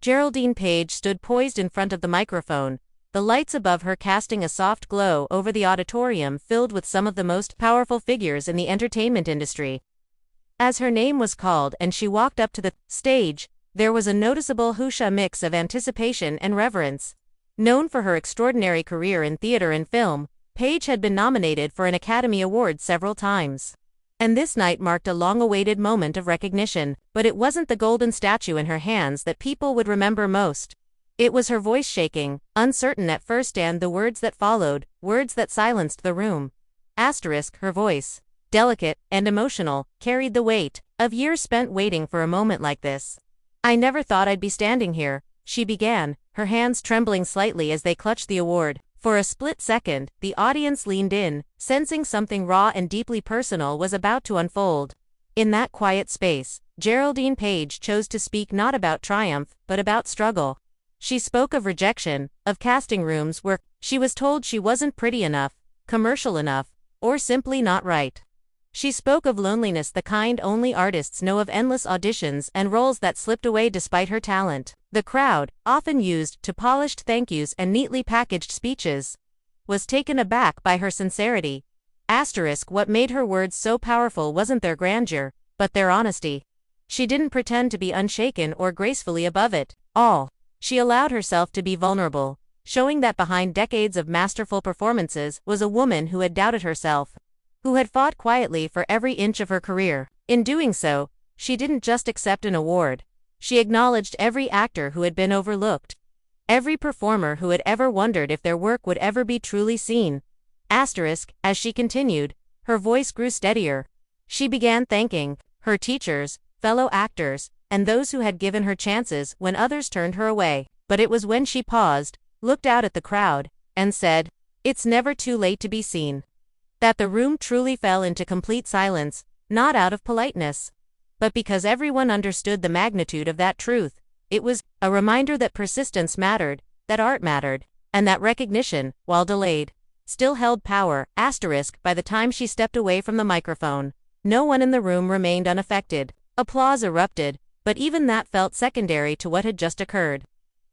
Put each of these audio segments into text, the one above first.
Geraldine Page stood poised in front of the microphone, the lights above her casting a soft glow over the auditorium filled with some of the most powerful figures in the entertainment industry. As her name was called and she walked up to the stage, there was a noticeable whoosha mix of anticipation and reverence. Known for her extraordinary career in theater and film, Page had been nominated for an Academy Award several times. And this night marked a long-awaited moment of recognition, but it wasn't the golden statue in her hands that people would remember most. It was her voice shaking, uncertain at first, and the words that followed, words that silenced the room. Her voice, delicate and emotional, carried the weight of years spent waiting for a moment like this. "I never thought I'd be standing here," she began, her hands trembling slightly as they clutched the award. For a split second, the audience leaned in, sensing something raw and deeply personal was about to unfold. In that quiet space, Geraldine Page chose to speak not about triumph, but about struggle. She spoke of rejection, of casting rooms where she was told she wasn't pretty enough, commercial enough, or simply not right. She spoke of loneliness, the kind only artists know, of endless auditions and roles that slipped away despite her talent. The crowd, often used to polished thank yous and neatly packaged speeches, was taken aback by her sincerity. What made her words so powerful wasn't their grandeur, but their honesty. She didn't pretend to be unshaken or gracefully above it all. She allowed herself to be vulnerable, showing that behind decades of masterful performances was a woman who had doubted herself, who had fought quietly for every inch of her career. In doing so, she didn't just accept an award. She acknowledged every actor who had been overlooked, every performer who had ever wondered if their work would ever be truly seen. As she continued, her voice grew steadier. She began thanking her teachers, fellow actors, and those who had given her chances when others turned her away. But it was when she paused, looked out at the crowd, and said, "It's never too late to be seen," that the room truly fell into complete silence, not out of politeness, but because everyone understood the magnitude of that truth. It was a reminder that persistence mattered, that art mattered, and that recognition, while delayed, still held power. By the time she stepped away from the microphone, no one in the room remained unaffected. Applause erupted, but even that felt secondary to what had just occurred.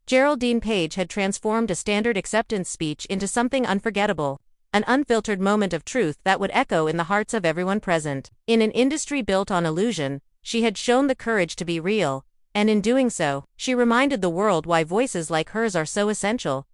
Geraldine Page had transformed a standard acceptance speech into something unforgettable. An unfiltered moment of truth that would echo in the hearts of everyone present. In an industry built on illusion, she had shown the courage to be real, and in doing so, she reminded the world why voices like hers are so essential.